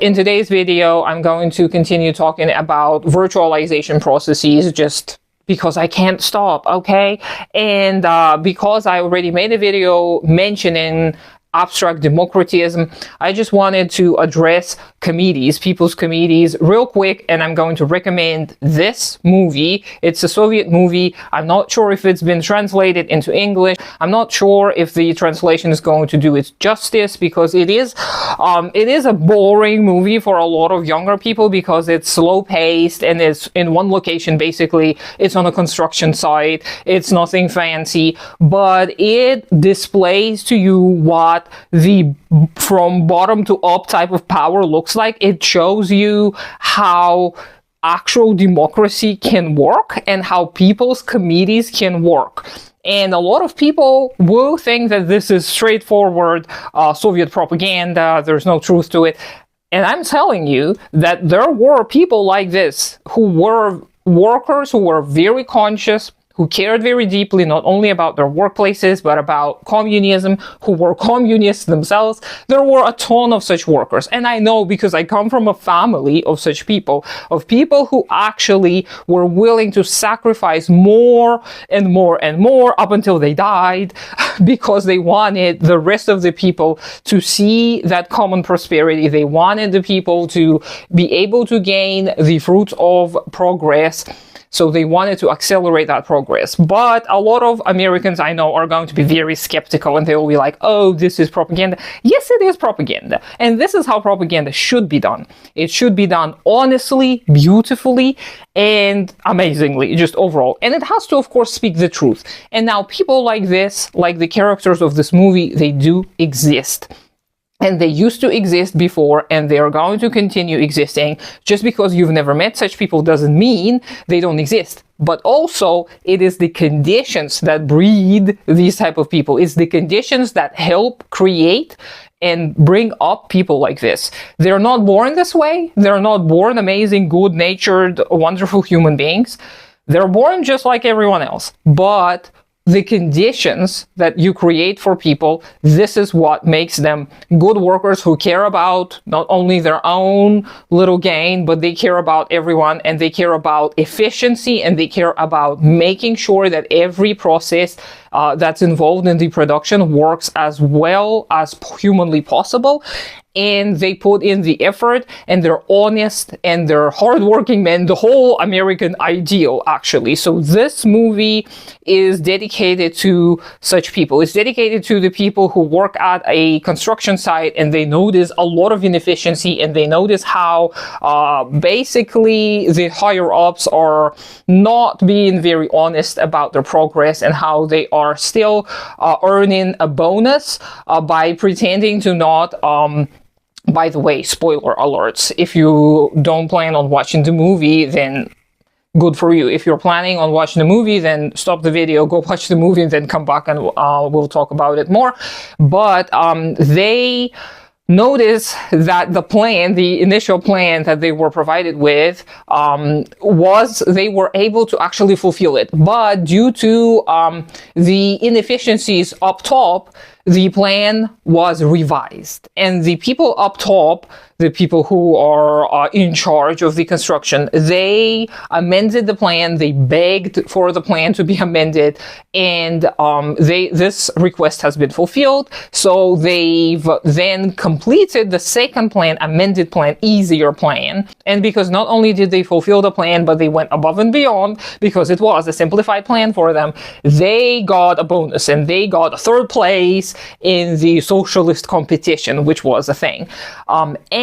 in today's video, I'm going to continue talking about virtualization processes just because I can't stop, okay? And because I already made a video mentioning abstract democratism, I just wanted to address committees, people's committees, real quick, and I'm going to recommend this movie. It's a Soviet movie. I'm not sure if it's been translated into English. I'm not sure if the translation is going to do it justice, because it is a boring movie for a lot of younger people because it's slow paced and it's in one location. Basically, it's on a construction site. It's nothing fancy, but it displays to you what the from bottom to up type of power looks like. It shows you how actual democracy can work and how people's committees can work. And a lot of people will think that this is straightforward Soviet propaganda. There's no truth to it. And I'm telling you that there were people like this who were workers who were very conscious, who cared very deeply not only about their workplaces but about communism, who were communists themselves. There were a ton of such workers, and I know because I come from a family of such people, of people who actually were willing to sacrifice more and more and more up until they died because they wanted the rest of the people to see that common prosperity. They wanted the people to be able to gain the fruits of progress. So they wanted to accelerate that progress. But a lot of Americans I know are going to be very skeptical, and they will be like, oh, this is propaganda. Yes, it is propaganda. And this is how propaganda should be done. It should be done honestly, beautifully, and amazingly, just overall. And it has to, of course, speak the truth. And now people like this, like the characters of this movie, they do exist. And they used to exist before, and they are going to continue existing. Just because you've never met such people doesn't mean they don't exist. But also, it is the conditions that breed these type of people. It's the conditions that help create and bring up people like this. They're not born this way. They're not born amazing, good-natured, wonderful human beings. They're born just like everyone else. But the conditions that you create for people, this is what makes them good workers who care about not only their own little gain, but they care about everyone, and they care about efficiency, and they care about making sure that every process that's involved in the production works as well as humanly possible. And they put in the effort, and they're honest, and they're hardworking men, the whole American ideal, actually. So this movie is dedicated to such people. It's dedicated to the people who work at a construction site, and they notice a lot of inefficiency, and they notice how basically the higher-ups are not being very honest about their progress, and how they are still earning a bonus by pretending to not by the way, spoiler alerts. If you don't plan on watching the movie, then good for you. If you're planning on watching the movie, then stop the video, go watch the movie, and then come back and we'll talk about it more. But they notice that the plan, the initial plan that they were provided with, was they were able to actually fulfill it. But due to the inefficiencies up top, the plan was revised. And the people up top, the people who are in charge of the construction, they amended the plan, they begged for the plan to be amended, and this request has been fulfilled. So they've then completed the second plan, amended plan, easier plan. And because not only did they fulfill the plan, but they went above and beyond, because it was a simplified plan for them, they got a bonus, and they got a third place in the socialist competition, which was a thing.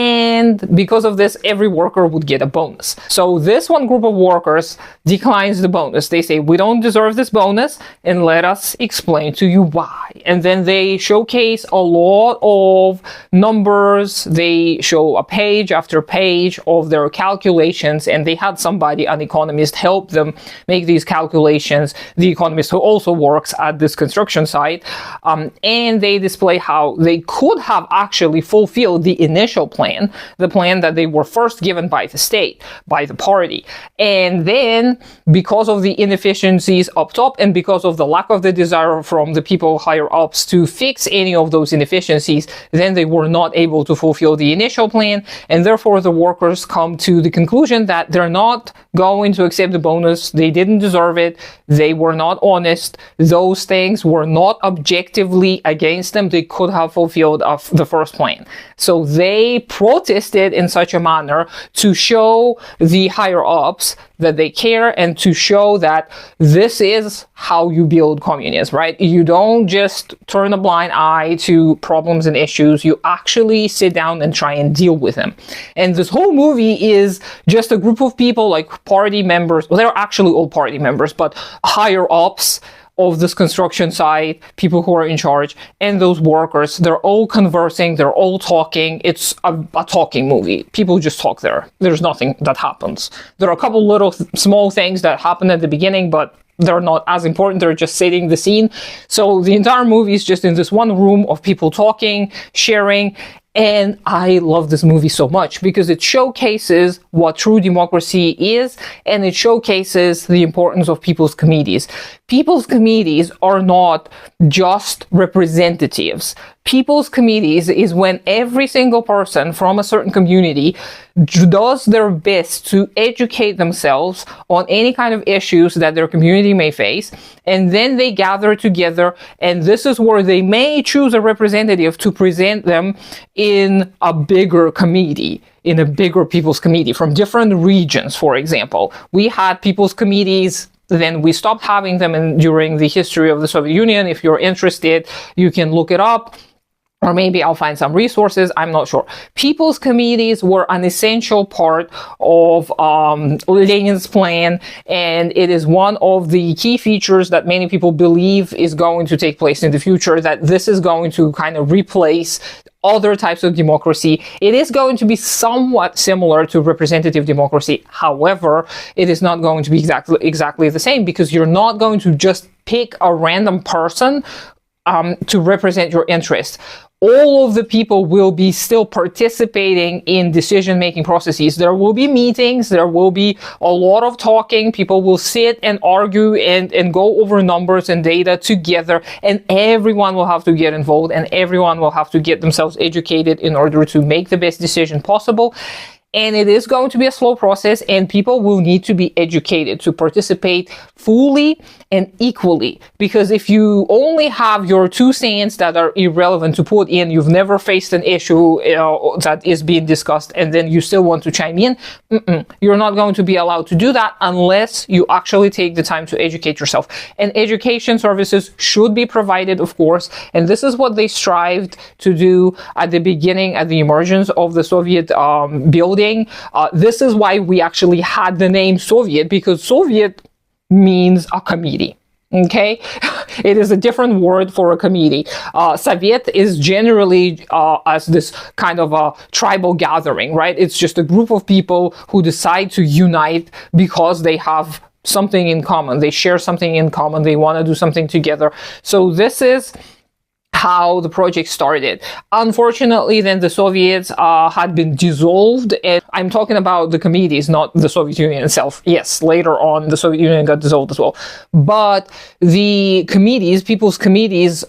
And because of this, every worker would get a bonus. So this one group of workers declines the bonus. They say, we don't deserve this bonus, and let us explain to you why. And then they showcase a lot of numbers. They show a page after page of their calculations, and they had somebody, an economist, help them make these calculations. The economist who also works at this construction site. and they display how they could have actually fulfilled the initial plan, the plan that they were first given by the state, by the party. And then, because of the inefficiencies up top and because of the lack of the desire from the people higher ups to fix any of those inefficiencies, then they were not able to fulfill the initial plan, and therefore the workers come to the conclusion that they're not going to accept the bonus. They didn't deserve it. They were not honest. Those things were not objectively against them. They could have fulfilled the first plan. So they protested in such a manner to show the higher ups that they care and to show that this is how you build communism, right? You don't just turn a blind eye to problems and issues. You actually sit down and try and deal with them. And this whole movie is just a group of people, like party members. Well, they're actually all party members, but higher ups of this construction site, people who are in charge, and those workers. They're all conversing, they're all talking. It's a talking movie. People just talk there. There's nothing that happens. There are a couple little small things that happen at the beginning, but they're not as important. They're just setting the scene. So the entire movie is just in this one room of people talking, sharing. And I love this movie so much because it showcases what true democracy is, and it showcases the importance of people's committees. People's committees are not just representatives. People's committees is when every single person from a certain community does their best to educate themselves on any kind of issues that their community may face, and then they gather together, and this is where they may choose a representative to present them in a bigger committee, in a bigger people's committee from different regions. For example, we had people's committees, then we stopped having them during the history of the Soviet Union. If you're interested, you can look it up. Or maybe I'll find some resources, I'm not sure. People's committees were an essential part of Lenin's plan, and it is one of the key features that many people believe is going to take place in the future, that this is going to kind of replace other types of democracy. It is going to be somewhat similar to representative democracy. However, it is not going to be exactly the same, because you're not going to just pick a random person to represent your interests. All of the people will be still participating in decision-making processes. There will be meetings, there will be a lot of talking, people will sit and argue and go over numbers and data together, and everyone will have to get involved, and everyone will have to get themselves educated in order to make the best decision possible. And it is going to be a slow process, and people will need to be educated to participate fully and equally. Because if you only have your 2 cents that are irrelevant to put in, you've never faced an issue that is being discussed, and then you still want to chime in, you're not going to be allowed to do that unless you actually take the time to educate yourself. And education services should be provided, of course, and this is what they strived to do at the beginning, at the emergence of the Soviet building. This is why we actually had the name Soviet, because Soviet means a committee. Okay, it is a different word for a committee. Soviet is generally as this kind of a tribal gathering, right? It's just a group of people who decide to unite because they have something in common. They share something in common. They want to do something together. So this is how the project started. Unfortunately, then the Soviets had been dissolved, and I'm talking about the committees, not the Soviet Union itself. Yes, later on, the Soviet Union got dissolved as well. But the committees, people's committees,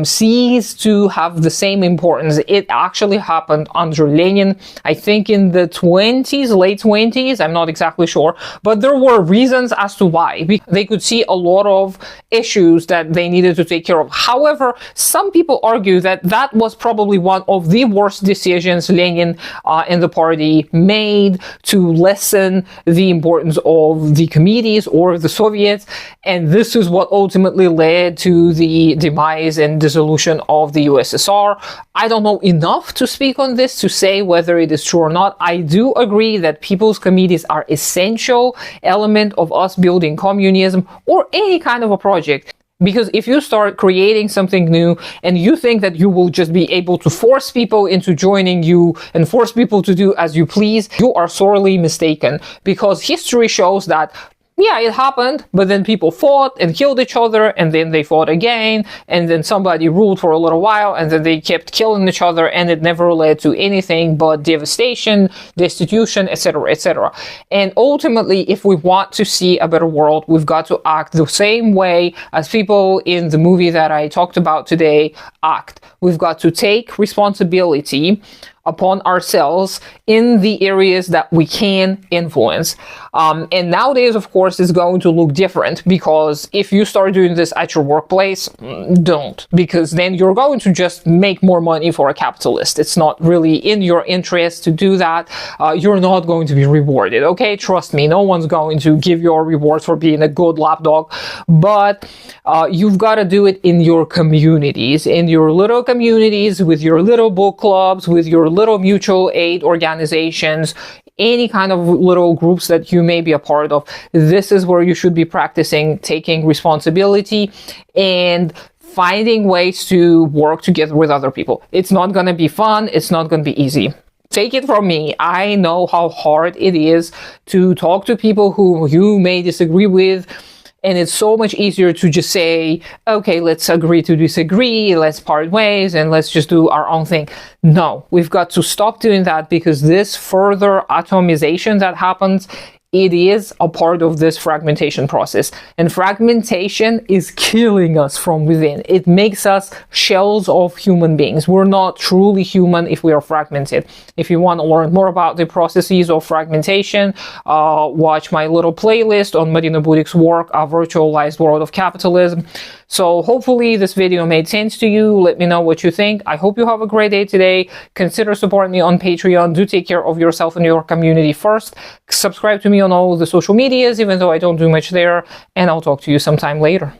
ceased to have the same importance. It actually happened under Lenin, I think in the 20s, late 20s, I'm not exactly sure. But there were reasons as to why. They could see a lot of issues that they needed to take care of. However, some people argue that that was probably one of the worst decisions Lenin and the party made to lessen the importance of the committees or the Soviets, and this is what ultimately led to the demise and dissolution of the USSR. I don't know enough to speak on this to say whether it is true or not. I do agree that people's committees are essential element of us building communism or any kind of a project. Because if you start creating something new and you think that you will just be able to force people into joining you and force people to do as you please, you are sorely mistaken. Because history shows that yeah, it happened, but then people fought and killed each other, and then they fought again, and then somebody ruled for a little while, and then they kept killing each other, and it never led to anything but devastation, destitution, etc., etc. And ultimately, if we want to see a better world, we've got to act the same way as people in the movie that I talked about today act. We've got to take responsibility upon ourselves in the areas that we can influence. And nowadays, of course, it's going to look different, because if you start doing this at your workplace, don't, because then you're going to just make more money for a capitalist. It's not really in your interest to do that. You're not going to be rewarded, okay? Trust me, no one's going to give you a reward for being a good lapdog, but you've got to do it in your communities, with your little book clubs, with your little mutual aid organizations, any kind of little groups that you may be a part of. This is where you should be practicing taking responsibility and finding ways to work together with other people. It's not going to be fun. It's not going to be easy. Take it from me, I know how hard it is to talk to people who you may disagree with. And it's so much easier to just say, okay, let's agree to disagree, let's part ways, and let's just do our own thing. No, we've got to stop doing that, because this further atomization that happens, it is a part of this fragmentation process. And fragmentation is killing us from within. It makes us shells of human beings. We're not truly human if we are fragmented. If you want to learn more about the processes of fragmentation, watch my little playlist on Marina Burik's work, A Virtualized World of Capitalism. So hopefully this video made sense to you. Let me know what you think. I hope you have a great day today. Consider supporting me on Patreon. Do take care of yourself and your community first. Subscribe to me on all the social medias, even though I don't do much there. And I'll talk to you sometime later.